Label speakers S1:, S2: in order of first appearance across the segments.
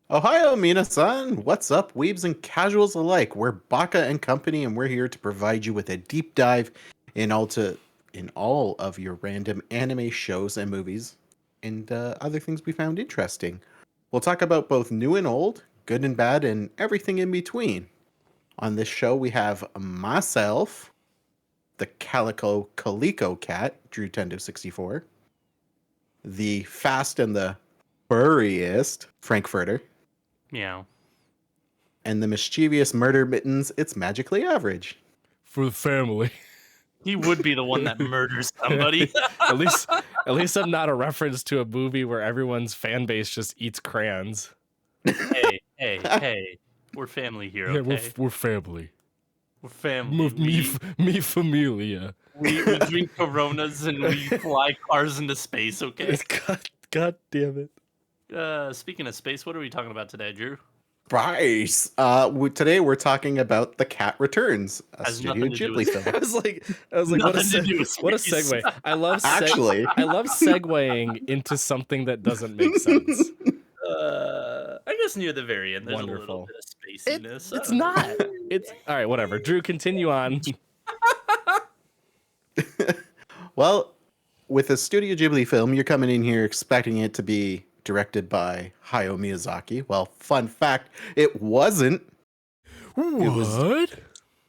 S1: Ohio, Mina-san! What's up, weebs and casuals alike? We're Baka and Company, and we're here to provide you with a deep dive in all of your random anime shows and movies, and other things we found interesting. We'll talk about both new and old, good and bad, and everything in between. On this show, we have myself, the Calico Cat, Drew Tendo 64, the fast and the furriest Frankfurter,
S2: Meow.
S1: and the mischievous murder mittens, it's magically average.
S3: For the family.
S2: He would be the one that murders somebody.
S3: at least I'm not a reference to a movie where everyone's fan base just eats crayons.
S2: Hey. We're family here, okay?
S3: Yeah, we're family.
S2: We're family.
S3: Me familia.
S2: We drink Coronas and we fly cars into space, okay?
S3: God damn it.
S2: Speaking of space, what are we talking about today, Drew?
S1: Bryce. Today we're talking about The Cat Returns, a
S2: Has
S1: Studio
S2: nothing to do
S1: Ghibli
S2: with
S1: film.
S3: I was like,
S2: Nothing to do with
S3: what a
S2: space.
S3: segue. I love
S1: Actually,
S3: I love segueing into something that doesn't make sense.
S2: I guess near the very end, there's a little
S3: Wonderful.
S2: bit of spaciness.
S3: It's not. It's all right. Whatever. Drew, continue on.
S1: well, with a Studio Ghibli film, you're coming in here expecting it to be directed by Hayao Miyazaki. Well, fun fact, it wasn't.
S3: What?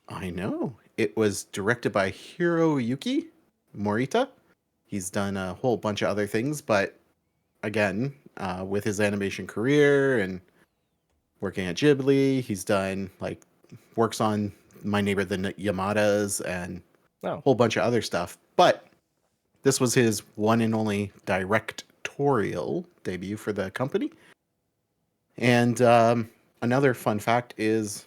S1: I know. It was directed by Hiroyuki Morita. He's done a whole bunch of other things, but again, with his animation career and working at Ghibli, he's done works on My Neighbor the Yamadas and a whole bunch of other stuff. But this was his one and only directorial debut for the company. And another fun fact is,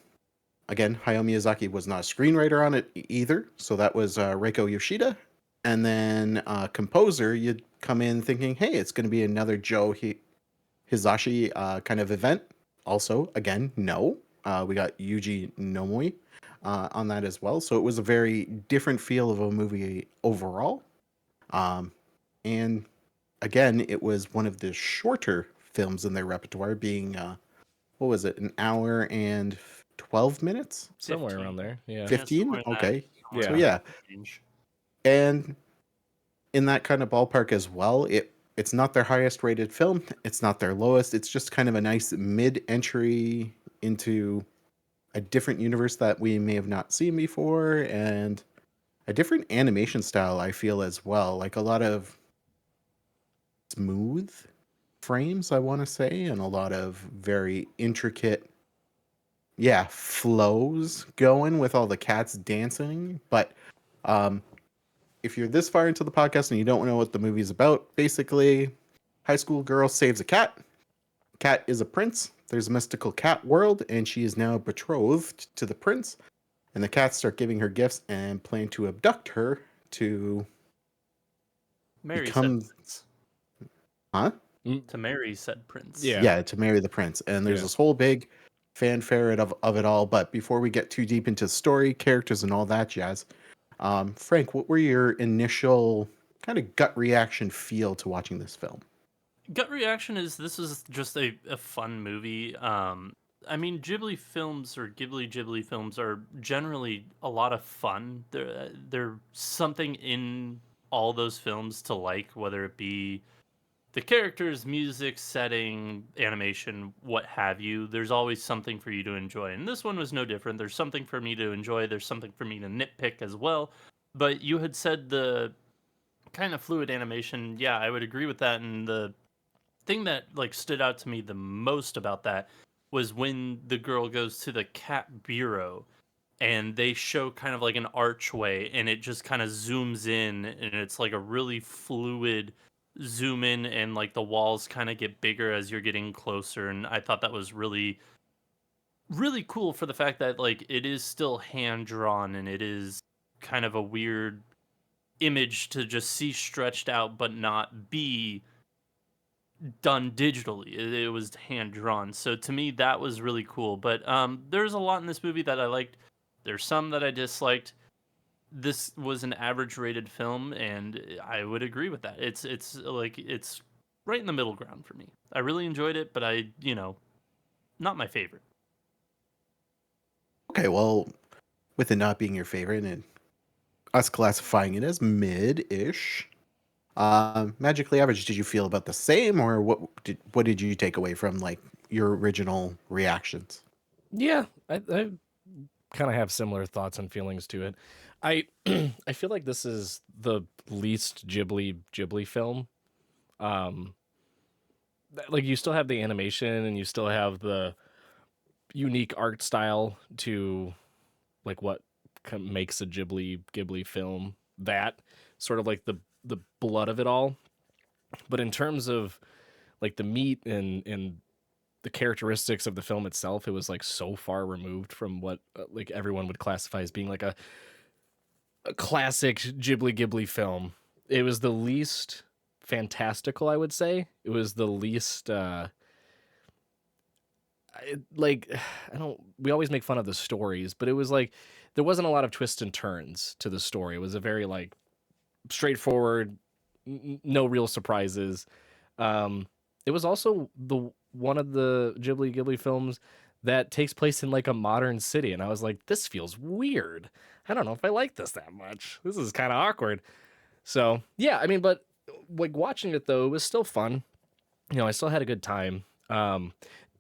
S1: again, Hayao Miyazaki was not a screenwriter on it either. So that was Reiko Yoshida. And then composer, you'd come in thinking, hey, it's going to be another Joe Hisashi kind of event. Also, again, no. We got Yuji Nomoi on that as well. So it was a very different feel of a movie overall. And again, it was one of the shorter films in their repertoire, being, what was it, an hour and 12 minutes?
S3: Somewhere around there. Yeah.
S1: 15?
S2: Yeah,
S1: Okay.
S3: Yeah.
S1: So yeah. And in that kind of ballpark as well, it's not their highest rated film. It's not their lowest. It's just kind of a nice mid-entry into a different universe that we may have not seen before, and a different animation style, I feel, as well. Like a lot of smooth frames, I want to say, and a lot of very intricate, flows going with all the cats dancing. But if you're this far into the podcast and you don't know what the movie's about, basically, high school girl saves a cat. Cat is a prince. There's a mystical cat world, and she is now betrothed to the prince. And the cats start giving her gifts and plan to abduct her to become... Huh?
S2: To marry said prince.
S1: Yeah, to marry the prince. And there's this whole big fanfare of it all. But before we get too deep into story, characters, and all that jazz, Frank, what were your initial kind of gut reaction feel to watching this film?
S2: Gut reaction is this is just a fun movie. I mean, Ghibli films or Ghibli films are generally a lot of fun. There's something in all those films to like, whether it be the characters, music, setting, animation, what have you. There's always something for you to enjoy. And this one was no different. There's something for me to enjoy. There's something for me to nitpick as well. But you had said the kind of fluid animation. Yeah, I would agree with that. And the thing that stood out to me the most about that was when the girl goes to the cat bureau and they show kind of like an archway and it just kind of zooms in and it's like a really fluid zoom in and the walls kind of get bigger as you're getting closer. And I thought that was really, really cool for the fact that it is still hand drawn and it is kind of a weird image to just see stretched out but not be done digitally. It was hand drawn. So to me, that was really cool. But there's a lot in this movie that I liked. There's some that I disliked. This was an average rated film, and I would agree with that. It's right in the middle ground for me. I really enjoyed it, but not my favorite.
S1: Okay, well, with it not being your favorite and us classifying it as mid-ish, magically average, did you feel about the same, or what did you take away from like your original reactions?
S3: Yeah, I kind of have similar thoughts and feelings to it. I I feel like this is the least Ghibli film. Um, like you still have the animation and you still have the unique art style to like what makes a Ghibli film. That sort of like the blood of it all. But in terms of like the meat and the characteristics of the film itself, it was like so far removed from what like everyone would classify as being like a classic Ghibli film. It was the least fantastical, I would say. It was the least like I don't. We always make fun of the stories, but it was like there wasn't a lot of twists and turns to the story. It was a very like straightforward, no real surprises. It was also the one of the Ghibli films that takes place in like a modern city, and I was like, this feels weird. I don't know if I like this that much. This is kind of awkward. So yeah, I mean, but like watching it though, it was still fun. You know, I still had a good time.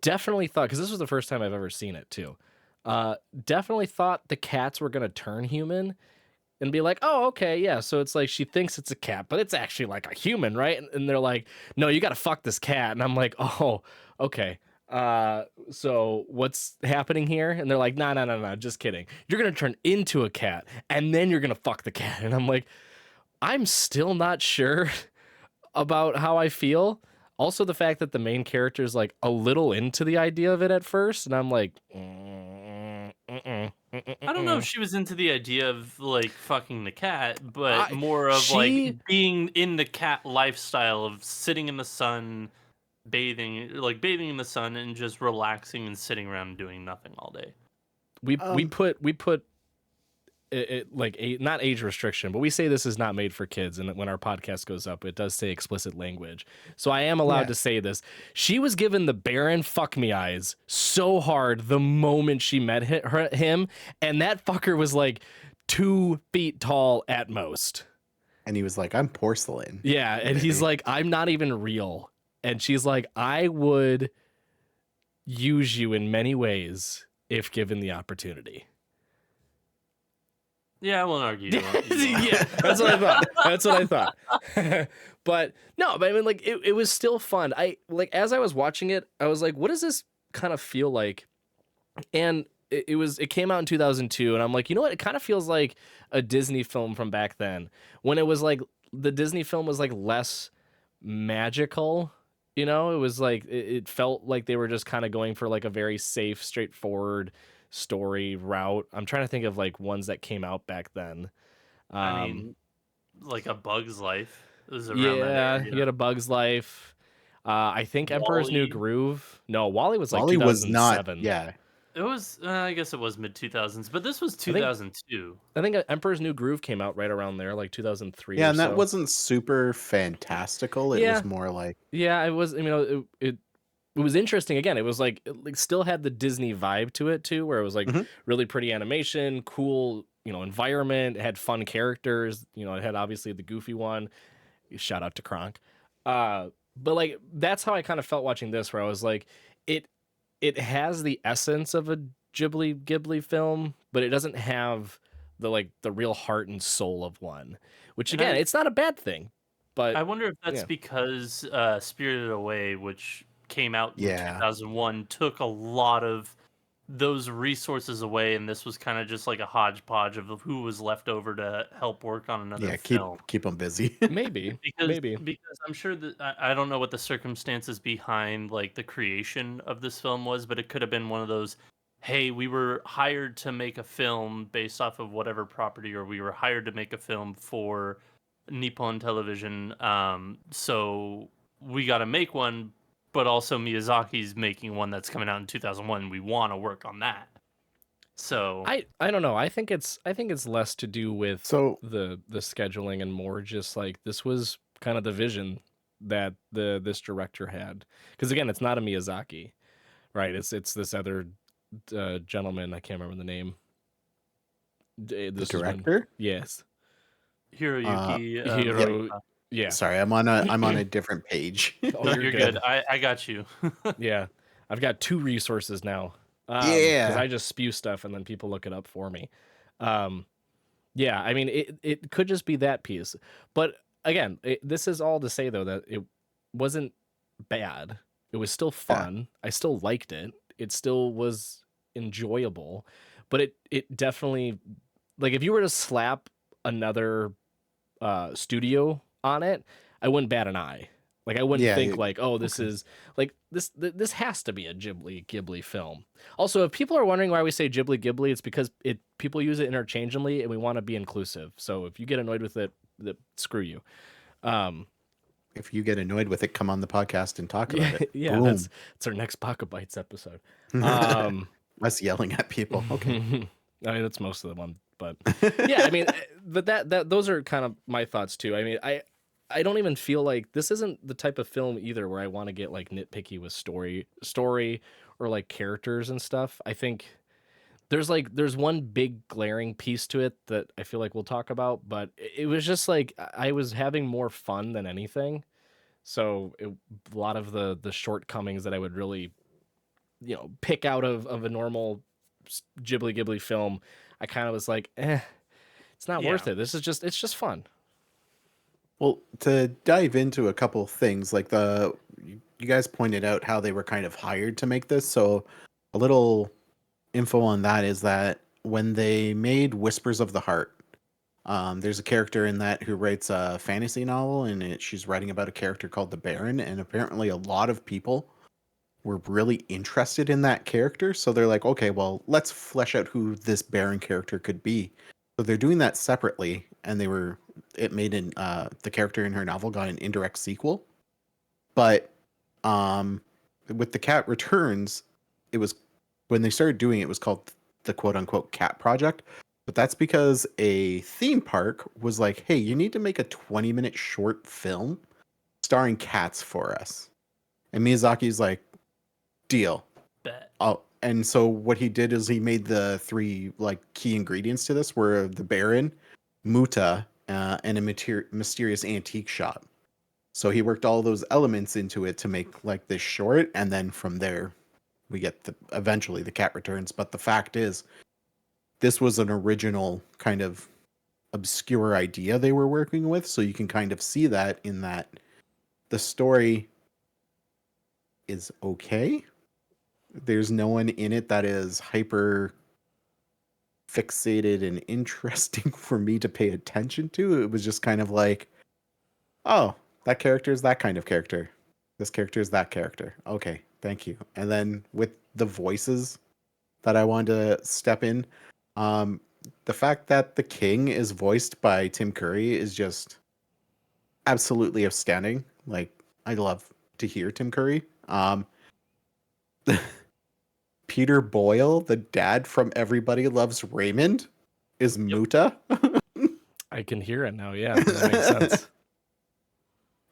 S3: Definitely thought because this was the first time I've ever seen it too. Definitely thought the cats were gonna turn human and be like, oh, okay, yeah. So it's like she thinks it's a cat, but it's actually like a human, right? And they're like, no, you gotta fuck this cat. And I'm like, oh, okay. So what's happening here? And they're like, no, no, no, no, just kidding. You're gonna turn into a cat, and then you're gonna fuck the cat. And I'm like, I'm still not sure about how I feel. Also, the fact that the main character is like a little into the idea of it at first, and I'm like,
S2: I don't know if she was into the idea of like fucking the cat, but
S3: I
S2: more of
S3: she
S2: like being in the cat lifestyle of sitting in the sun, bathing in the sun and just relaxing and sitting around and doing nothing all day.
S1: Um,
S3: we put it like not age restriction, but we say this is not made for kids, and when our podcast goes up, it does say explicit language. So I am allowed
S1: yeah.
S3: to say this. She was given the Baron fuck me eyes so hard the moment she met him, and that fucker was like 2 feet tall at most.
S1: And he was like, I'm porcelain.
S3: Yeah, and he's like, I'm not even real. And she's like, I would use you in many ways if given the opportunity.
S2: Yeah, I won't argue.
S3: Yeah, that's what I thought. That's what I thought. But no, but I mean, like, it was still fun. I like as I was watching it, I was like, what does this kind of feel like? And it came out in 2002, and I'm like, you know what? It kind of feels like a Disney film from back then, when it was like the Disney film was like less magical. You know, it was like it felt like they were just kind of going for like a very safe, straightforward story route. I'm trying to think of like ones that came out back then.
S2: I
S3: Um,
S2: mean, like A Bug's Life was around that
S3: yeah, you
S2: area.
S3: had A Bug's Life. I think Emperor's New
S2: Wall-E.
S3: Groove. No, Wally was like
S1: Wally was not,
S3: 2007.
S1: yeah.
S2: It was, I guess it was mid 2000s, but this was
S3: I think
S2: 2002.
S3: I think Emperor's New Groove came out right around there, like 2003
S1: Yeah,
S3: or
S1: and that
S3: so.
S1: wasn't super fantastical. It
S3: Yeah,
S1: was more like,
S3: yeah, it was. You know, it was interesting. Again, it was like it like still had the Disney vibe to it too, where it was like
S1: mhm.
S3: really pretty animation, cool, environment. It had fun characters. It had obviously the goofy one. Shout out to Kronk. But like that's how I kind of felt watching this, where I was like, it it has the essence of a Ghibli film, but it doesn't have the real heart and soul of one. Which
S2: And
S3: again, it's not a bad thing, but
S2: I wonder if that's
S3: yeah,
S2: because Spirited Away, which came out in
S1: Yeah.
S2: 2001, took a lot of those resources away, and this was kind of just like a hodgepodge of who was left over to help work on another
S1: Yeah,
S2: film.
S1: keep them busy.
S3: maybe,
S2: Because
S3: maybe.
S2: because I'm sure that I don't know what the circumstances behind like the creation of this film was, but it could have been one of those, hey, we were hired to make a film based off of whatever property, or we were hired to make a film for Nippon Television. So we got to make one, but also Miyazaki's making one that's coming out in 2001. We want to work on that. So
S3: I don't know. I think it's less to do with
S1: So,
S3: the scheduling and more just like this was kind of the vision that this director had. Because again, it's not a Miyazaki, Right. It's this other gentleman. I can't remember the name.
S1: The
S3: This is when.
S1: director?
S3: Yes.
S2: Hiroyuki
S1: Yeah.
S3: Hiro.
S2: Morita.
S3: Yeah.
S1: Sorry, I'm on a different page.
S3: Oh, you're
S2: You're
S3: good.
S2: good. I got you.
S3: Yeah. I've got 2 resources now. Because
S1: Yeah.
S3: I just spew stuff and then people look it up for me. Um, yeah, I mean, it could just be that piece. But again, this is all to say, though, that it wasn't bad. It was still
S1: Yeah.
S3: fun. I still liked it. It still was enjoyable. But it definitely, like, if you were to slap another studio on it, I wouldn't bat an eye. Like, I wouldn't
S1: Yeah.
S3: think like, oh, this
S1: Okay.
S3: is like this has to be a Ghibli film. Also, if people are wondering why we say Ghibli, it's because people use it interchangeably, and we want to be inclusive. So if you get annoyed with it, screw you. Um,
S1: If you get annoyed with it, come on the podcast and talk about
S3: yeah,
S1: it.
S3: yeah,
S1: Boom.
S3: that's our next Baka Bites episode. Um,
S1: Us yelling at people. Okay.
S3: I mean, that's most of the one, but yeah, I mean, but that those are kind of my thoughts too. I mean, I don't even feel like this isn't the type of film either where I want to get like nitpicky with story or like characters and stuff. I think there's one big glaring piece to it that I feel like we'll talk about, but it was just like I was having more fun than anything. So a lot of the shortcomings that I would really pick out of a normal Ghibli film, I kind of was like, it's not
S2: Yeah.
S3: worth it. It's just fun.
S1: Well, to dive into a couple things, like you guys pointed out how they were kind of hired to make this. So a little info on that is that when they made Whispers of the Heart, there's a character in that who writes a fantasy novel, and she's writing about a character called the Baron, and apparently a lot of people were really interested in that character. So they're like, okay, well, let's flesh out who this Baron character could be. So they're doing that separately, and it made the character in her novel got an indirect sequel. But with the Cat Returns, it was when they started doing it was called the quote unquote Cat Project. But that's because a theme park was like, hey, you need to make a 20-minute short film starring cats for us. And Miyazaki's like, deal.
S2: Bet.
S1: Oh, and so what he did is he made the 3 like key ingredients to this were the Baron, Muta, and a mysterious antique shop. So he worked all those elements into it to make like this short, and then from there we get eventually the Cat Returns. But the fact is, this was an original kind of obscure idea they were working with, so you can kind of see that in that the story is okay. There's no one in it that is hyper fixated and interesting for me to pay attention to. It was just kind of like, oh, that character is that kind of character. This character is that character. Okay, thank you. And then with the voices that I wanted to step in, the fact that the king is voiced by Tim Curry is just absolutely outstanding. Like, I love to hear Tim Curry. Peter Boyle, the dad from Everybody Loves Raymond, is Muta.
S3: I can hear it now. Yeah, that makes sense.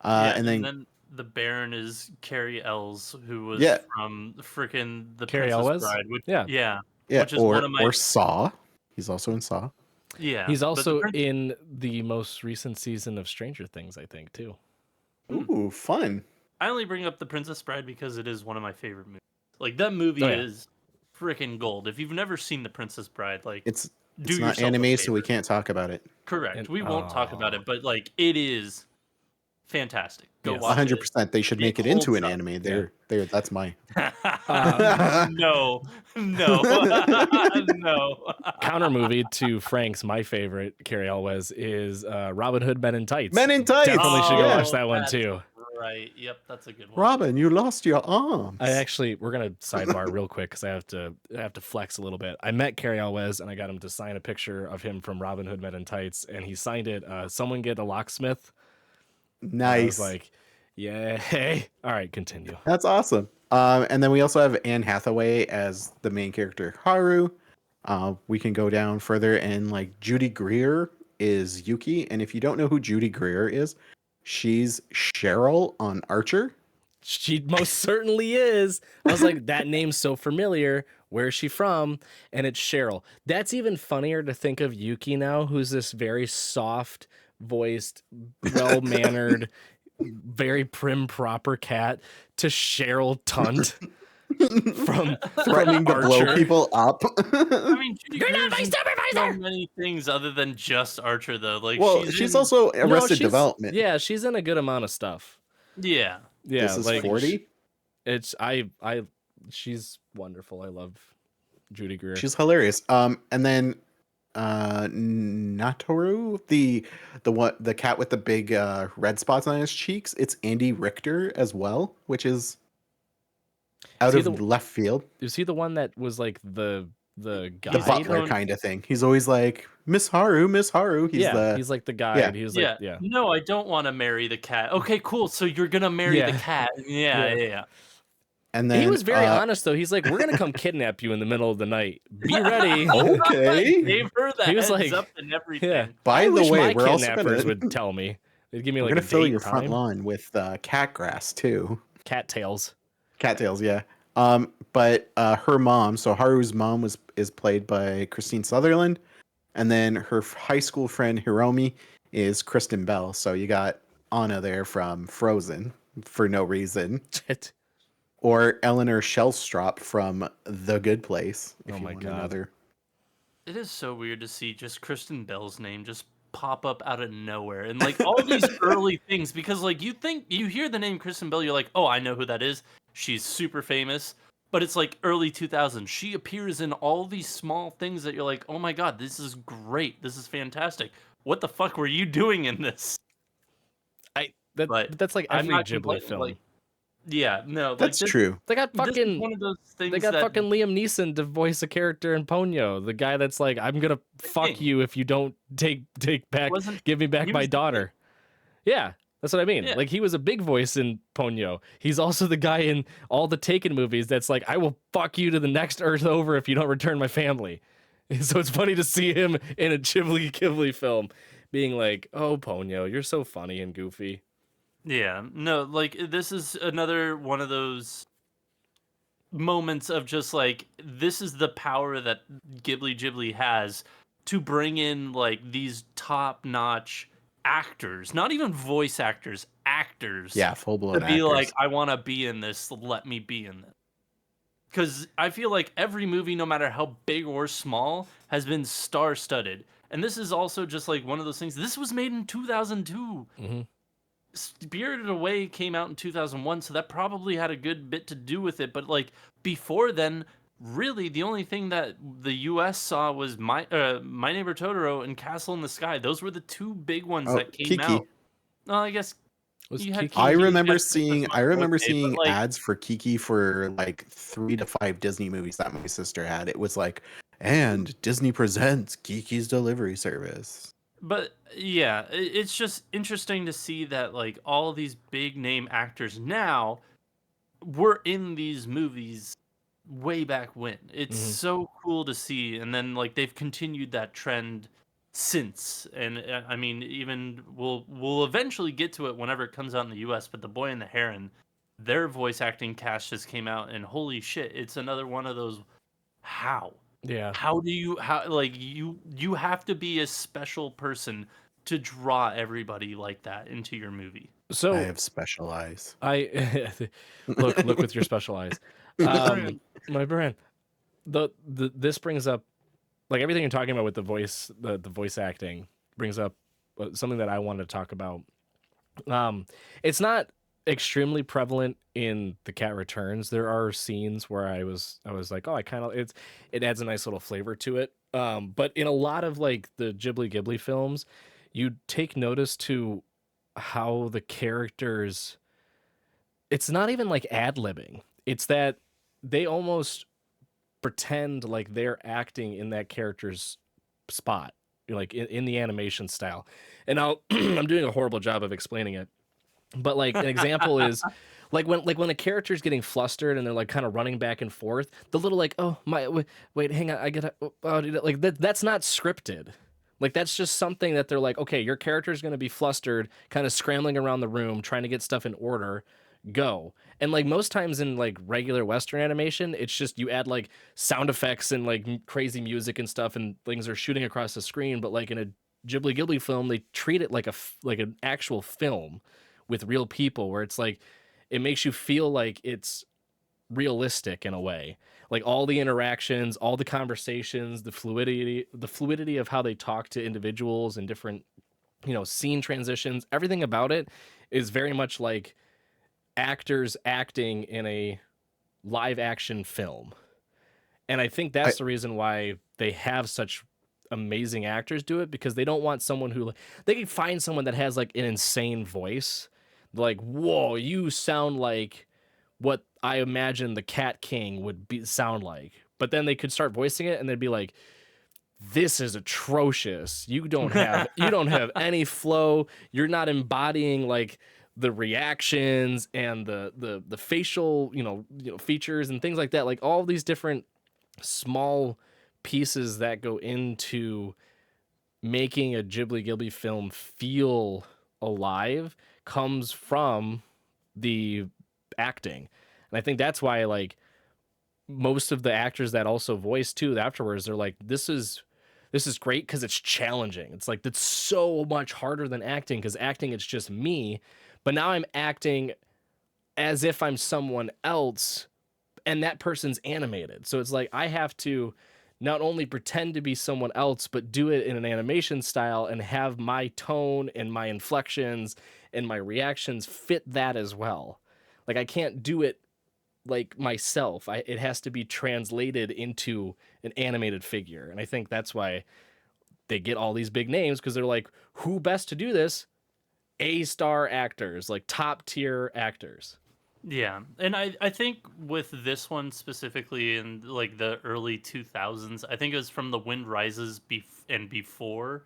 S2: Yeah,
S1: And
S2: and
S1: then
S2: then the Baron is Carrie Ells, who was
S1: yeah,
S2: from freaking The
S3: Carrie
S2: Princess
S3: Elwes?
S2: Bride, which
S3: Yeah.
S1: yeah,
S2: which is one of my
S1: or Saw. He's also in Saw.
S2: yeah.
S3: He's
S2: but the
S3: also
S2: Prin-
S3: in the most recent season of Stranger Things, I think, too.
S1: Ooh, fun.
S2: I only bring up The Princess Bride because it is one of my favorite movies. Like that movie
S3: Oh, yeah.
S2: is freaking gold. If you've never seen The Princess Bride, like
S1: It's
S2: do
S1: not
S2: yourself a
S1: anime, so we
S2: favor.
S1: can't talk about it.
S2: Correct.
S3: And
S2: We won't talk about it, but like it is fantastic. Go
S3: Yes.
S2: watch it.
S1: 100%. They should
S2: It
S1: make it into
S2: holds
S1: an
S2: up.
S1: anime. That's my.
S2: No, no, no.
S3: Counter movie to Frank's my favorite Carrie Elwes is Robin Hood Men in Tights.
S1: Men in Tights.
S3: Definitely should go
S1: yeah.
S3: watch that one
S2: that's
S3: too.
S2: Right. Yep, that's a good one.
S1: Robin, you lost your arms.
S3: We're gonna sidebar real quick because I have to flex a little bit. I met Carrie Elwes and I got him to sign a picture of him from Robin Hood Men in Tights, and he signed it. Someone get a locksmith. And I was
S1: Nice.
S3: like, yeah, hey, all right, continue.
S1: That's awesome. And then we also have Anne Hathaway as the main character, Haru. We can go down further, and like Judy Greer is Yuki. And if you don't know who Judy Greer is, she's Cheryl on Archer.
S3: She most certainly is. I was like, that name's so familiar. Where's she from? And it's Cheryl. That's even funnier to think of Yuki now, who's this very soft voiced, well mannered, very prim proper cat, to Cheryl Tunt from
S1: Threatening to blow
S3: Archer.
S1: people up.
S2: I mean, Judy
S3: You're not
S2: Greer's
S3: my
S2: in
S3: supervisor!
S2: so many things other than just Archer, though. Like,
S1: Well,
S2: she's
S1: she's
S2: in,
S1: also
S3: No,
S1: Arrested
S3: she's-
S1: Development.
S3: Yeah, she's in a good amount of stuff.
S2: yeah.
S3: Yeah,
S1: This is
S3: like
S1: 40.
S3: it's she's wonderful. I love Judy Greer.
S1: She's hilarious. And then Natoru, the cat with the big red spots on his cheeks, it's Andy Richter as well, which is out
S3: he
S1: of
S3: the-
S1: left field.
S3: Is he the one that was like the guide?
S1: The butler kind of thing. He's always like, Miss Haru, Miss Haru. He's
S3: he's like the guide. He's like, yeah.
S2: No, I don't want to marry the cat. Okay, cool. So you're gonna marry the cat. Yeah.
S1: And then
S3: He was very honest though. He's like, we're gonna come kidnap you in the middle of the night. Be ready.
S1: Okay.
S2: Gave her the
S3: He was
S2: heads
S3: like-
S2: up and everything.
S3: Yeah.
S1: By
S3: I
S1: the
S3: wish
S1: way,
S3: my
S1: we're also
S3: kidnappers
S1: gonna
S3: would tell me. They'd give me
S1: we're
S3: like
S1: gonna
S3: a
S1: fill
S3: date
S1: your
S3: and
S1: front
S3: time.
S1: lawn with cat grass too.
S3: Cattails.
S1: Cattails, yeah. But her mom, so Haru's mom is played by Christine Sutherland, and then her high school friend Hiromi is Kristen Bell. So you got Anna there from Frozen for no reason, or Eleanor Shellstrop from The Good Place. If
S3: Oh
S1: you
S3: my
S1: want
S3: God.
S1: another.
S2: It is so weird to see just Kristen Bell's name just pop up out of nowhere and like all these early things, because like you hear the name Kristen Bell, you're like, oh, I know who that is. She's super famous. But it's like early 2000s. She appears in all these small things that you're like, oh my god, this is great. This is fantastic. What the fuck were you doing in this? But
S3: That's like
S2: I'm
S3: every
S2: not
S3: Ghibli
S2: complaining,
S3: film.
S2: like, yeah, no,
S1: That's
S2: like this,
S1: true.
S3: They got
S2: this is
S3: fucking
S2: one of those things
S3: They got
S2: that
S3: fucking Liam Neeson to voice a character in Ponyo, the guy that's like, I'm gonna fuck
S2: king.
S3: you if you don't give me back
S2: he
S3: my
S2: was the
S3: daughter. Yeah, that's what I mean.
S2: Yeah.
S3: Like he was a big voice in Ponyo. He's also the guy in all the Taken movies that's like, I will fuck you to the next Earth over if you don't return my family. So it's funny to see him in a Ghibli film being like, oh Ponyo, you're so funny and goofy.
S2: Yeah, no, like this is another one of those moments of just like, this is the power that Ghibli has to bring in like these top-notch actors, not even voice actors, actors.
S1: Yeah, full blown
S2: To be
S1: actors.
S2: like, I want to be in this, let me be in this. Because I feel like every movie, no matter how big or small, has been star-studded. And this is also just like one of those things. This was made in 2002.
S3: Mhm.
S2: Spirited Away came out in 2001, so that probably had a good bit to do with it. But like before then, really the only thing that the U.S. saw was My Neighbor Totoro and Castle in the Sky. Those were the two big ones
S1: Oh,
S2: that came
S1: Kiki.
S2: out. No, I guess
S3: Was
S2: you had
S3: Kiki-
S1: I
S2: Kiki,
S1: remember
S2: Christmas
S1: seeing
S2: Mother, okay, but, like,
S1: ads for Kiki for like 3 to 5 Disney movies that my sister had. It was like, and Disney presents Kiki's Delivery Service.
S2: But yeah, it's just interesting to see that like all these big name actors now were in these movies way back when. It's
S3: Mhm.
S2: so cool to see, and then like they've continued that trend since. And I mean, even we'll eventually get to it whenever it comes out in the U.S. But The Boy and the Heron, their voice acting cast just came out, and holy shit, it's another one of those. How
S3: Yeah.
S2: you have to be a special person to draw everybody like that into your movie.
S3: So
S1: I have special eyes.
S3: I look with your special eyes. My brand. This brings up like everything you're talking about with the voice acting brings up something that I wanted to talk about. It's not extremely prevalent in The Cat Returns. There are scenes where I was like, oh, it adds a nice little flavor to it. But in a lot of like the Ghibli films, you take notice to how the characters, it's not even like ad-libbing. It's that they almost pretend like they're acting in that character's spot, like in the animation style. And I'm doing a horrible job of explaining it. But like an example is like when a character's getting flustered and they're like kind of running back and forth, the little like, oh my, wait, hang on, I gotta, like that's not scripted. Like that's just something that they're like, okay, your character's gonna be flustered, kind of scrambling around the room, trying to get stuff in order. go. And like most times in like regular Western animation, it's just you add like sound effects and like crazy music and stuff, and things are shooting across the screen. But like in a Ghibli film, they treat it like like an actual film with real people, where it's like it makes you feel like it's realistic in a way. Like all the interactions, all the conversations, the fluidity of how they talk to individuals and different, scene transitions, everything about it is very much like actors acting in a live action film. And I think
S1: I
S3: that's the reason why they have such amazing actors do it, because they don't want someone who, they can find someone that has like an insane voice, like, whoa, you sound like what I imagine the Cat King would sound like. But then they could start voicing it and they'd be like, this is atrocious. You don't have any flow. You're not embodying like the reactions and the facial, features and things like that. Like all these different small pieces that go into making a Ghibli film feel alive comes from the acting. And I think that's why like most of the actors that also voice too afterwards, they're like, this is great because it's challenging. It's like that's so much harder than acting, because acting it's just me, but now I'm acting as if I'm someone else and that person's animated. So it's like I have to not only pretend to be someone else, but do it in an animation style and have my tone and my inflections and my reactions fit that as well. Like I can't do it like myself. It has to be translated into an animated figure. And I think that's why they get all these big names, because they're like, who best to do this? A-star actors, like top tier actors.
S2: Yeah, and I think with this one specifically in like the early 2000s, I think it was from The Wind Rises and before,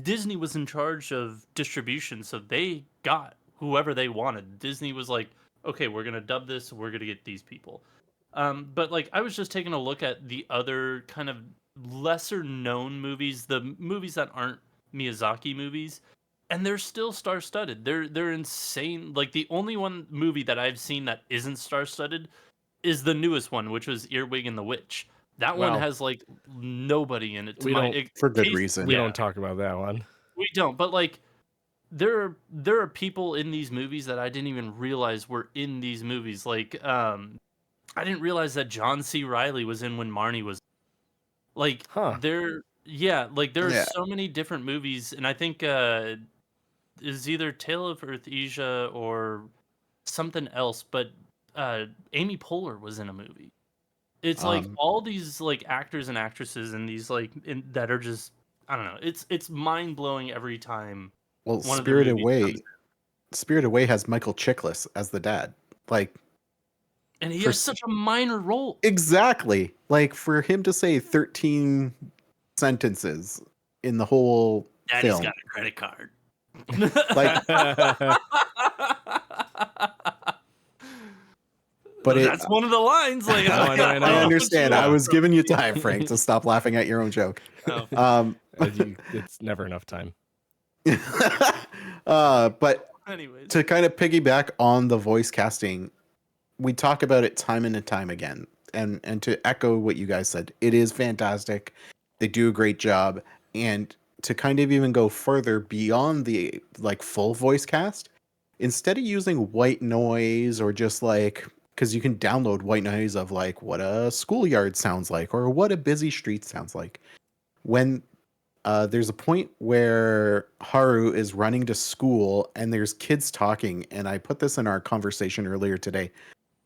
S2: Disney was in charge of distribution, so they got whoever they wanted. Disney was like, okay, we're gonna dub this, we're gonna get these people. But like I was just taking a look at the other kind of lesser known movies, the movies that aren't Miyazaki movies, and they're still star studded. They're insane. Like the only one movie that I've seen that isn't star studded is the newest one, which was Earwig and the Witch. That one
S3: Well,
S2: has like nobody in it. To
S3: we
S2: my
S3: don't
S1: for good
S2: taste,
S1: reason.
S3: we
S2: yeah,
S3: don't talk about that one.
S2: we don't. But like there are people in these movies that I didn't even realize were in these movies. Like I didn't realize that John C. Riley was in when Marnie was like
S3: Huh.
S2: there. Yeah, like there are
S1: Yeah.
S2: so many different movies, and I think is either Tale of Earth-Asia or something else, but Amy Poehler was in a movie. It's like
S1: Um,
S2: all these like actors and actresses and these like that are just, I don't know. It's mind blowing every time
S1: well,
S2: one of the movies comes,
S1: Spirit Away has Michael Chiklis as the dad. Like
S2: and he
S1: for
S2: has such a minor role.
S1: exactly, like for him to say 13 sentences in the whole
S2: Daddy's
S1: film.
S2: got a credit card.
S1: Like, but
S2: That's one of the lines. Like,
S3: I know, I know.
S1: I
S3: I'll
S1: understand. I
S3: Yeah.
S1: was giving you time, Frank, to stop laughing at your own joke.
S2: Oh,
S1: Um,
S3: It's never enough time.
S1: but
S2: anyways,
S1: to kind of piggyback on the voice casting, we talk about it time and time again. And to echo what you guys said, it is fantastic. They do a great job. And to kind of even go further beyond the like full voice cast, instead of using white noise or just like, because you can download white noise of like what a schoolyard sounds like or what a busy street sounds like. When there's a point where Haru is running to school and there's kids talking, and I put this in our conversation earlier today.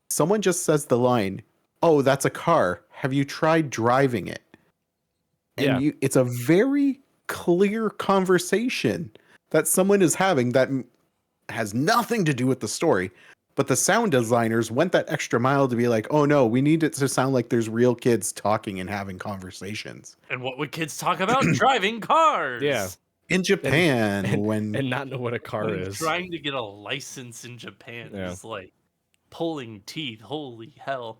S1: Someone just says the line, "Oh, that's a car. Have you tried driving it?"
S3: Yeah.
S1: And it's a very clear conversation that someone is having that has nothing to do with the story. But the sound designers went that extra mile to be like, "Oh no, we need it to sound like there's real kids talking and having conversations."
S2: and what would kids talk about? Driving cars.
S3: Yeah.
S1: In Japan,
S3: And not know what a car
S2: When
S3: is.
S2: trying to get a license in Japan
S3: Yeah.
S2: is like pulling teeth. Holy hell.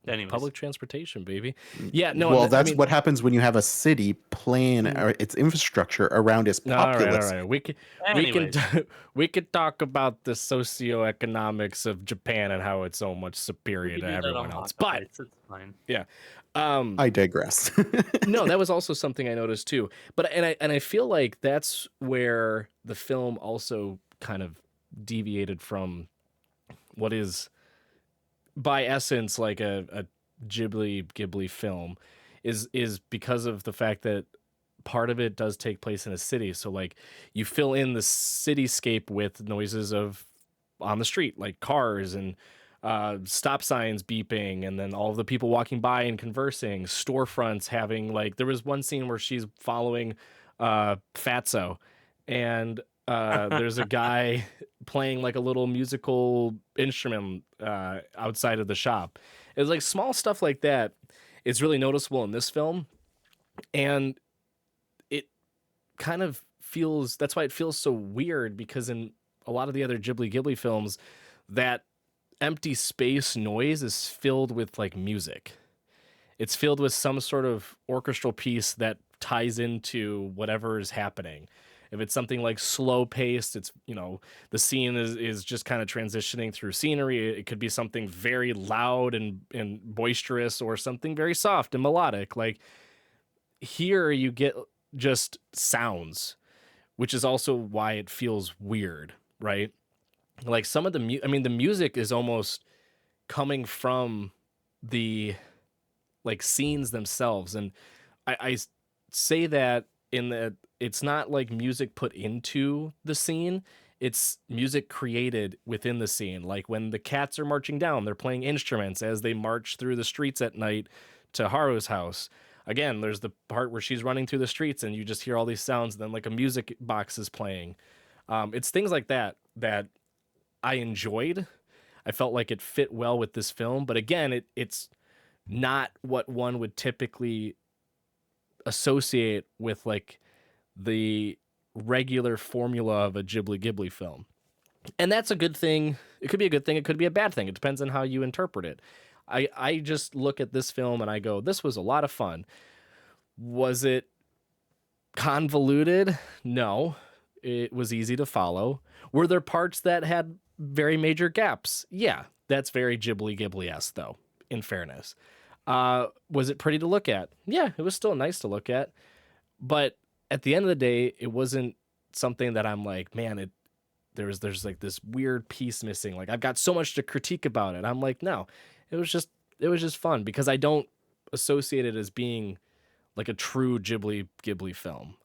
S2: Anyways,
S3: Public transportation, baby. Yeah, no,
S1: Well,
S3: I
S1: that's
S3: mean,
S1: what happens when you have a city plan its infrastructure around its
S3: all right, all
S1: populace.
S3: right. We can
S2: anyways,
S3: we could talk about the socioeconomics of Japan and how it's so much
S2: we
S3: superior
S2: could
S3: to
S2: do that
S3: everyone
S2: on
S3: else.
S2: Baka
S3: But
S2: Bites. It's fine.
S3: yeah. Um
S1: I digress.
S3: no, that was also something I noticed too. But and I feel like that's where the film also kind of deviated from what is by essence like a Ghibli film is because of the fact that part of it does take place in a city. So like you fill in the cityscape with noises of on the street, like cars and stop signs beeping, and then all of the people walking by and conversing, storefronts having like there was one scene where she's following Fatso, and there's a guy playing like a little musical instrument outside of the shop. It's like small stuff like that. It's really noticeable in this film, and it kind of feels that's why it feels so weird because in a lot of the other Ghibli films, that empty space noise is filled with like music. It's filled with some sort of orchestral piece that ties into whatever is happening. If it's something like slow paced, it's the scene is just kind of transitioning through scenery. It could be something very loud and boisterous, or something very soft and melodic. Like here, you get just sounds, which is also why it feels weird, right? Like some of the the music is almost coming from the like scenes themselves, and I say that in that it's not like music put into the scene, it's music created within the scene. Like when the cats are marching down, they're playing instruments as they march through the streets at night to Haru's house. Again, there's the part where she's running through the streets and you just hear all these sounds, and then like a music box is playing. It's things like that that I enjoyed. I felt like it fit well with this film, but again, it's not what one would typically associate with like the regular formula of a Ghibli film. And that's a good thing. It could be a good thing, it could be a bad thing. It depends on how you interpret it. I just look at this film and I go, this was a lot of fun. Was it convoluted? No. It was easy to follow. Were there parts that had very major gaps? Yeah, that's very Ghibli-esque, though, in fairness. Was it pretty to look at? Yeah, it was still nice to look at. But at the end of the day, it wasn't something that I'm like, man, there's like this weird piece missing. Like I've got so much to critique about it. I'm like, no, it was just fun because I don't associate it as being like a true Ghibli film.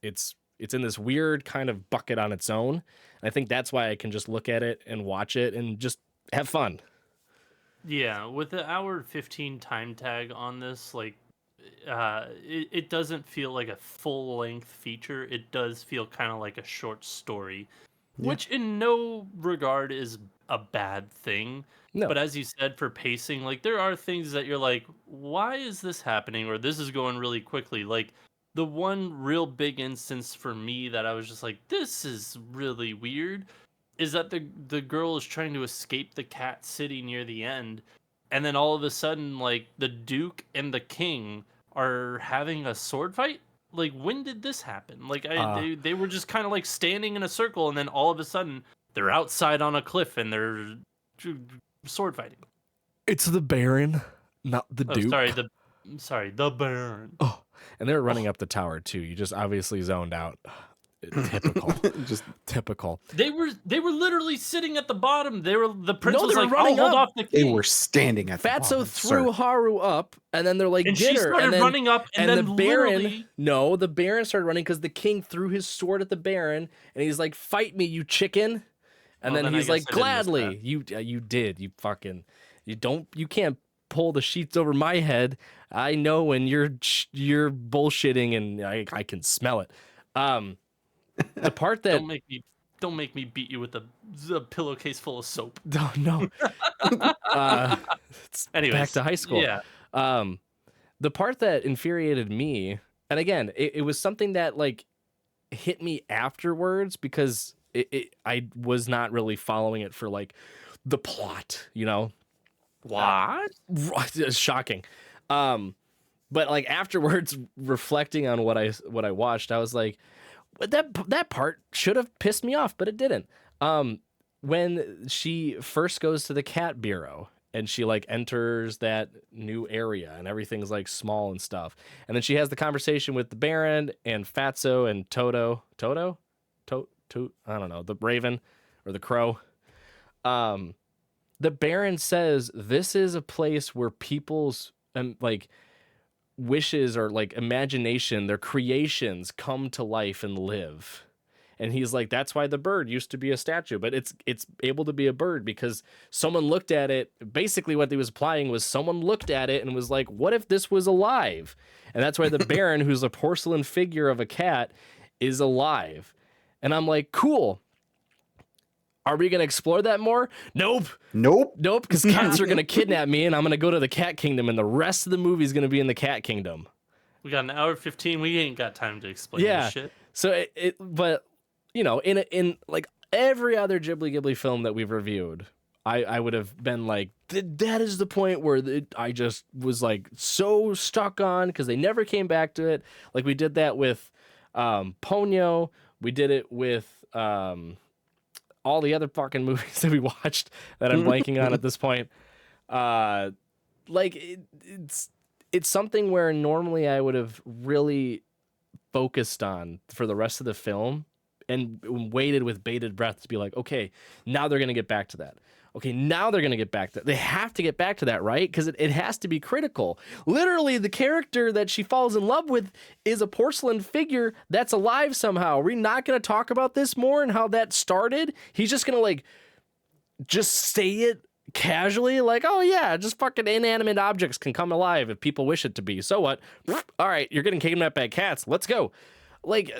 S3: It's in this weird kind of bucket on its own. And I think that's why I can just look at it and watch it and just have fun.
S2: Yeah, with the hour 15 time tag on this, like, it doesn't feel like a full length feature. It does feel kind of like a short story, which in no regard is a bad thing.
S3: No.
S2: But as you said, for pacing, like, there are things that you're like, why is this happening? Or this is going really quickly. Like, the one real big instance for me that I was just like, this is really weird, is that the girl is trying to escape the cat city near the end, and then all of a sudden, like, the Duke and the King are having a sword fight. Like, when did this happen? Like, they were just kind of like standing in a circle, and then all of a sudden they're outside on a cliff and they're sword fighting.
S3: It's the Baron, not the Duke.
S2: Sorry, the Baron.
S3: Oh, and they're running up the tower too. You just obviously zoned out. Typical.
S1: Just
S3: typical.
S2: They were literally sitting at the bottom. The prince
S3: No,
S2: was
S3: they were
S2: like,
S3: running
S2: "I'll hold
S3: up.
S2: off the
S1: they
S2: king."
S1: were standing at the
S3: Fatso
S1: bottom,
S3: threw
S1: sir.
S3: Haru up, and then they're like,
S2: And
S3: get
S2: she
S3: her.
S2: started
S3: And then,
S2: running up, and then
S3: the Baron,
S2: literally...
S3: no, the Baron started running because the king threw his sword at the Baron, and he's like, "Fight me, you chicken!" And
S2: Well,
S3: then
S2: I
S3: he's
S2: guess
S3: like,
S2: I didn't miss
S3: "Gladly." You did. You can't pull the sheets over my head. I know when you're bullshitting, and I can smell it. The part that
S2: Don't make me beat you with the pillowcase full of soap.
S3: no. It's
S2: Anyways,
S3: back to high school.
S2: Yeah.
S3: The part that infuriated me, and again, it was something that like hit me afterwards because I was not really following it for like the plot, What? It's shocking. But like afterwards, reflecting on what I watched, I was like, "But that part should have pissed me off, but it didn't." When she first goes to the cat bureau and she like enters that new area and everything's like small and stuff, and then she has the conversation with the Baron and Fatso and Toto, I don't know, the Raven or the Crow. The Baron says this is a place where people's like wishes or like imagination, their creations come to life and live. And he's like, that's why the bird used to be a statue, but it's able to be a bird because someone looked at it. Basically, what he was applying was someone looked at it and was like, what if this was alive? And that's why the Baron, who's a porcelain figure of a cat, is alive. And I'm like, cool. Are we going to explore that more? Nope. Because cats are going to kidnap me and I'm going to go to the cat kingdom and the rest of the movie is going to be in the cat kingdom.
S2: We got an hour 15. We ain't got time to explain this shit.
S3: So but you know, in like every other Ghibli film that we've reviewed, I would have been like, that is the point where I just was like so stuck on because they never came back to it. Like we did that with Ponyo. We did it with all the other fucking movies that we watched that I'm blanking on at this point. Like it's something where normally I would have really focused on for the rest of the film and waited with bated breath to be like, okay, now they're going to get back to that. Okay, now they're going to get back to that. They have to get back to that, right? Because it has to be critical. Literally, the character that she falls in love with is a porcelain figure that's alive somehow. Are we not going to talk about this more and how that started? He's just going to, like, just say it casually, like, oh, yeah, just fucking inanimate objects can come alive if people wish it to be. So what? All right, you're getting kidnapped by cats. Let's go. Like,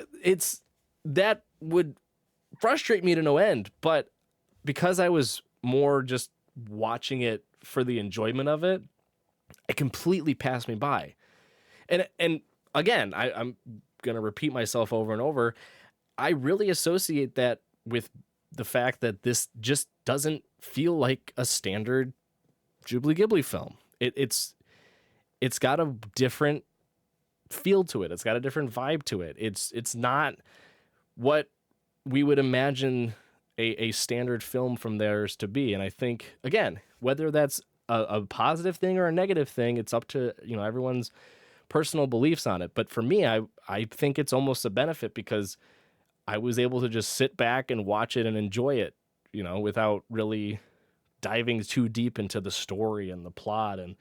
S3: that would frustrate me to no end. But because I was more just watching it for the enjoyment of it, it completely passed me by. And again, I'm gonna repeat myself over and over. I really associate that with the fact that this just doesn't feel like a standard Ghibli film. It's got a different feel to it. It's got a different vibe to it. It's not what we would imagine a standard film from theirs to be. And I think, again, whether that's a positive thing or a negative thing, it's up to, you know, everyone's personal beliefs on it. But for me, I think it's almost a benefit because I was able to just sit back and watch it and enjoy it, you know, without really diving too deep into the story and the plot and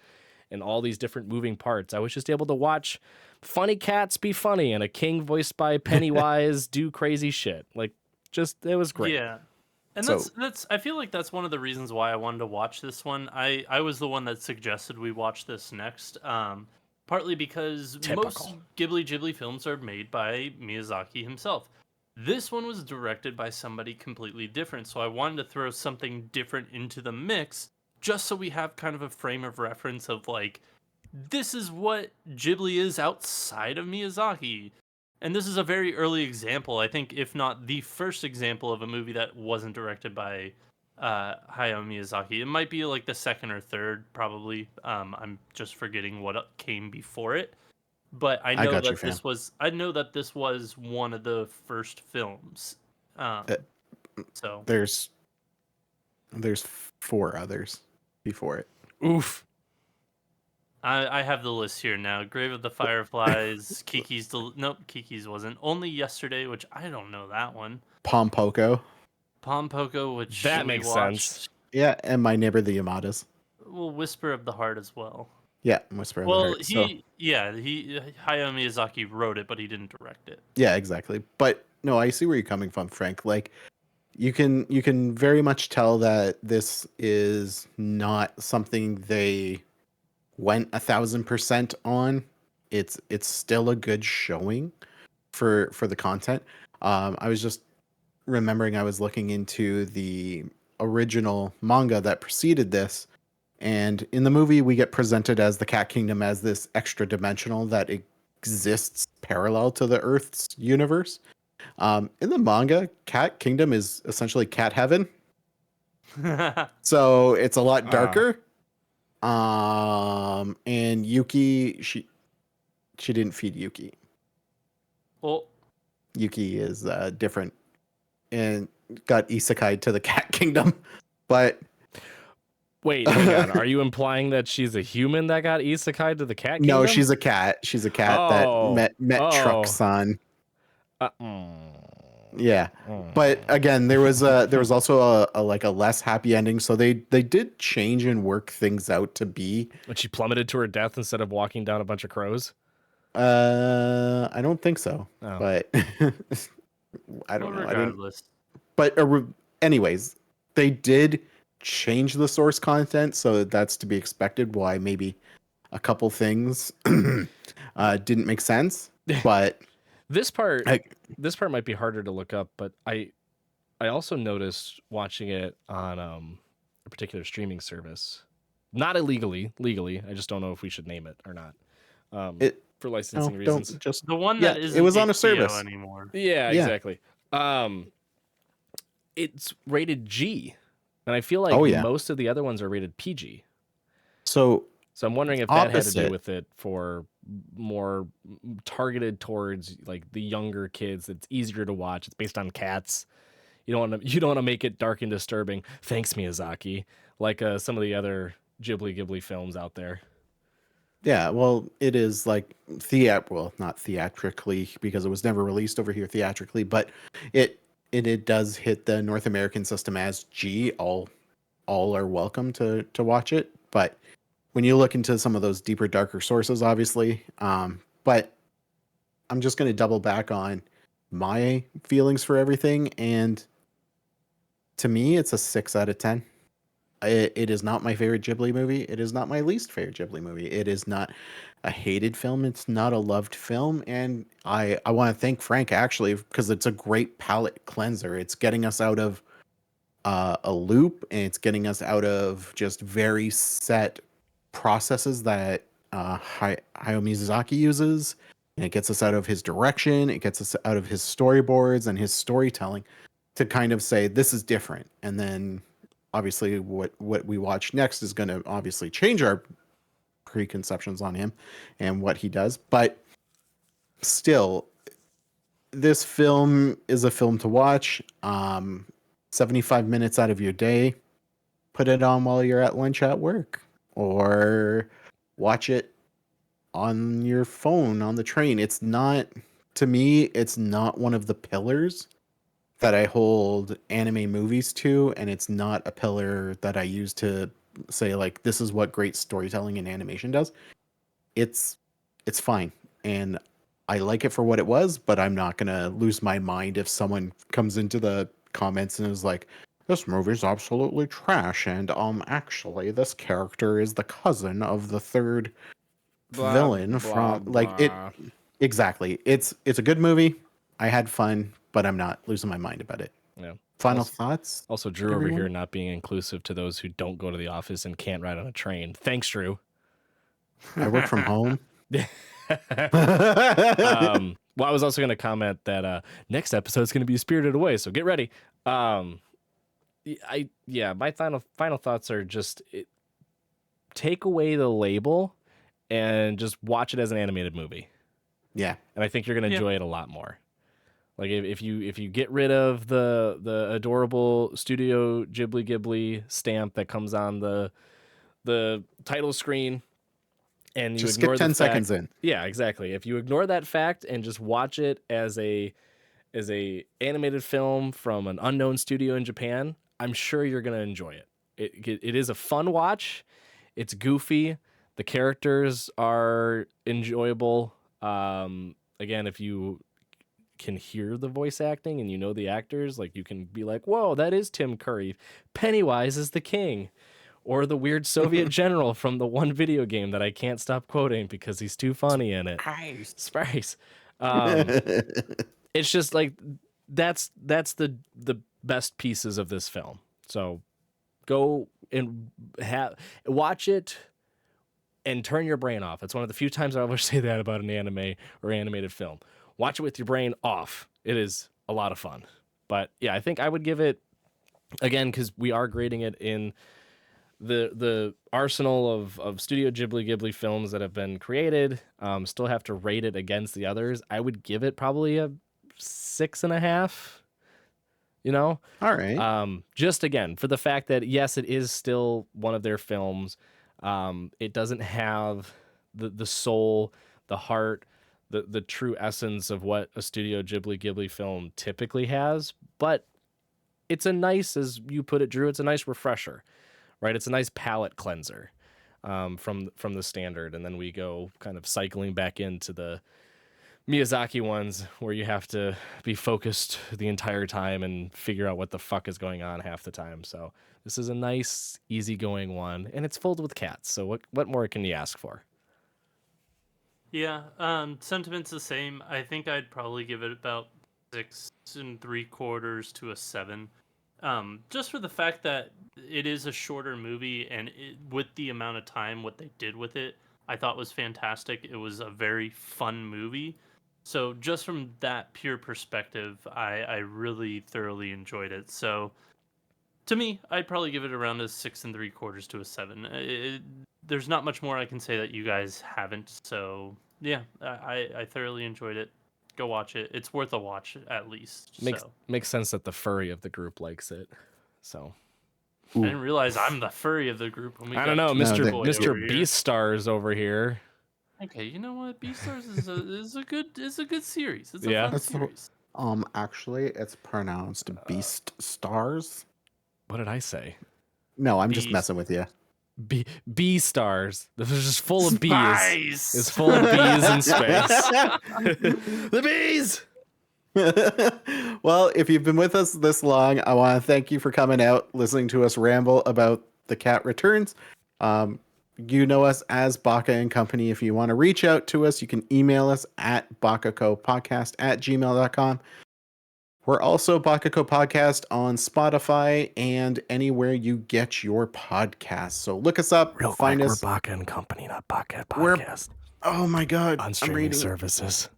S3: all these different moving parts. I was just able to watch funny cats be funny and a king voiced by Pennywise do crazy shit. Like, just, it was great.
S2: Yeah. And that's I feel like that's one of the reasons why I wanted to watch this one. I was the one that suggested we watch this next. Partly because most Ghibli films are made by Miyazaki himself. This one was directed by somebody completely different, so I wanted to throw something different into the mix just so we have kind of a frame of reference of like, this is what Ghibli is outside of Miyazaki. And this is a very early example, I think, if not the first example of a movie that wasn't directed by Hayao Miyazaki. It might be like the second or third, probably. I'm just forgetting what came before it. But I know I know that this was one of the first films. So
S1: there's 4 others before it.
S3: Oof.
S2: I have the list here now. Grave of the Fireflies, Nope, Kiki's wasn't. Only Yesterday, which I don't know that one.
S1: Poko,
S2: which
S3: that makes sense.
S1: Yeah, and My Neighbor the Yamadas.
S2: Well, Whisper of the Heart as well.
S1: Yeah, Whisper of the Heart.
S2: Hayao Miyazaki wrote it, but he didn't direct it.
S1: Yeah, exactly. But no, I see where you're coming from, Frank. Like, you can very much tell that this is not something they went 1,000% on. It's still a good showing for the content. I was just remembering I was looking into the original manga that preceded this, and in the movie we get presented as the Cat Kingdom as this extra dimensional that exists parallel to the Earth's universe. In the manga, Cat Kingdom is essentially cat heaven. So it's a lot darker. And Yuki, she didn't feed Yuki.
S2: Well,
S1: Yuki is different and got isekai to the cat kingdom. But
S3: Wait, hang on. Are you implying that she's a human that got isekai to the cat kingdom?
S1: no, she's a cat. She's a cat that
S3: Oh.
S1: met
S3: Oh.
S1: Truck-san.
S3: Uh,
S1: Yeah. But again, there was also a like a less happy ending, so they did change and work things out to be.
S3: When she plummeted to her death instead of walking down a bunch of crows.
S1: I don't think so.
S3: Oh.
S1: But I don't
S2: well,
S1: know. I didn't.
S2: regardless.
S1: But anyways, they did change the source content, so that's to be expected. Why maybe a couple things didn't make sense, but
S3: This part might be harder to look up, but I also noticed watching it on a particular streaming service, not illegally, legally. I just don't know if we should name it or not,
S1: it
S3: for licensing reasons.
S1: don't just
S2: The one
S1: yeah,
S2: that
S1: it
S2: isn't
S1: was on a
S2: HBO
S1: service.
S2: anymore.
S3: Yeah,
S1: Yeah.
S3: exactly. It's rated G, and I feel like
S1: Oh, yeah.
S3: most of the other ones are rated PG.
S1: So
S3: So I'm wondering if that had to do
S1: Opposite.
S3: with it for more targeted towards like the younger kids. It's easier to watch. It's based on cats. You don't want to make it dark and disturbing. Thanks, Miyazaki. Like some of the other Ghibli films out there.
S1: yeah, well, it is like not theatrically because it was never released over here theatrically, but it does hit the North American system as G. All are welcome to watch it, but when you look into some of those deeper, darker sources, obviously, but I'm just going to double back on my feelings for everything, and to me, it's a 6 out of 10. It is not my favorite Ghibli movie. It is not my least favorite Ghibli movie. It is not a hated film. It's not a loved film. And I want to thank Frank actually because it's a great palate cleanser. It's getting us out of a loop, and it's getting us out of just very set processes that Hayao Miyazaki uses. And it gets us out of his direction. It gets us out of his storyboards and his storytelling to kind of say this is different. And then obviously what we watch next is going to obviously change our preconceptions on him and what he does, but still this film is a film to watch. 75 minutes out of your day, put it on while you're at lunch at work, or watch it on your phone on the train. It's not, to me, it's not one of the pillars that I hold anime movies to, and it's not a pillar that I use to say like this is what great storytelling and animation does. It's fine, and I like it for what it was, but I'm not gonna lose my mind if someone comes into the comments and is like, "This movie's absolutely trash," and actually this character is the cousin of the third villain from like it. Exactly. It's a good movie. I had fun, but I'm not losing my mind about it.
S3: Yeah.
S1: Final thoughts?
S3: Also, Drew over
S1: everyone?
S3: here not being inclusive to those who don't go to the office and can't ride on a train. Thanks, Drew.
S1: I work from home.
S3: Well, I was also going to comment that next episode is going to be Spirited Away, so get ready. My final thoughts are just take away the label and just watch it as an animated movie.
S1: Yeah.
S3: And I think you're going to enjoy it a lot more. Like if you get rid of the adorable Studio Ghibli stamp that comes on the title screen, and you
S1: just
S3: ignore
S1: skip 10
S3: the
S1: seconds
S3: fact,
S1: in.
S3: yeah, exactly. If you ignore that fact and just watch it as a animated film from an unknown studio in Japan, I'm sure you're gonna enjoy it. It is a fun watch. It's goofy. The characters are enjoyable. Again, if you can hear the voice acting and you know the actors, like you can be like, whoa, that is Tim Curry. Pennywise is the king. Or the weird Soviet general from the one video game that I can't stop quoting because he's too funny in it. Spice. It's just like that's the best pieces of this film. So go and watch it and turn your brain off. It's one of the few times I always say that about an anime or animated film. Watch it with your brain off. It is a lot of fun. But yeah, I think I would give it, again, because we are grading it in the arsenal of Studio Ghibli films that have been created, still have to rate it against the others. I would give it probably a 6.5. You know,
S1: All right.
S3: just again for the fact that yes, it is still one of their films. It doesn't have the soul, the heart, the true essence of what a Studio Ghibli film typically has, but it's a nice, as you put it, Drew, it's a nice refresher, right? It's a nice palate cleanser, from the standard, and then we go kind of cycling back into the Miyazaki ones where you have to be focused the entire time and figure out what the fuck is going on half the time. So this is a nice, easygoing one, and it's filled with cats. So what more can you ask for?
S2: Yeah, sentiment's the same. I think I'd probably give it about 6.75 to a 7. Just for the fact that it is a shorter movie, and with the amount of time, what they did with it, I thought was fantastic. It was a very fun movie. So just from that pure perspective, I really thoroughly enjoyed it. So to me, I'd probably give it around a 6.75 to a 7. There's not much more I can say that you guys haven't. So yeah, I thoroughly enjoyed it. Go watch it. It's worth a watch at least.
S3: Makes sense that the furry of the group likes it. So
S2: I didn't realize I'm the furry of the group. When we
S3: I don't
S2: got
S3: know,
S2: Toy
S1: No,
S2: Boy
S3: Mr.
S2: over here.
S3: Beastars over here.
S2: Okay, you know what? Beastars is a good series. It's a
S3: Yeah.
S2: fun
S1: That's the-
S2: series.
S1: Actually, it's pronounced Beast Stars.
S3: What did I say?
S1: No, I'm just
S2: Beast.
S1: messing with you.
S3: Bee stars. This is just full of bees.
S2: Spice!
S3: It's full of bees in space. The bees.
S1: Well, if you've been with us this long, I want to thank you for coming out, listening to us ramble about The Cat Returns. You know us as Baka and Company. If you want to reach out to us, you can email us at bakacopodcast@gmail.com. We're also Baka&Co Podcast on Spotify and anywhere you get your podcasts. So look us up, find us.
S3: We're Baka and Company, not Baka
S1: We're-
S3: Podcast.
S1: Oh my God,
S3: On
S1: I'm
S3: streaming
S1: reading.
S3: services.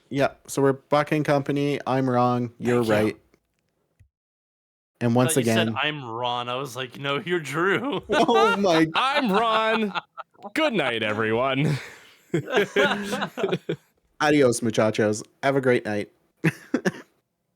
S1: Yeah, so we're Baka and Company. I'm wrong. You're
S3: Thank you.
S1: right. And
S2: I
S1: once
S2: thought you said
S1: again,
S2: I'm Ron. I was like, no, you're Drew.
S1: oh my
S3: I'm Ron. Good night, everyone.
S1: adios, muchachos. Have a great night.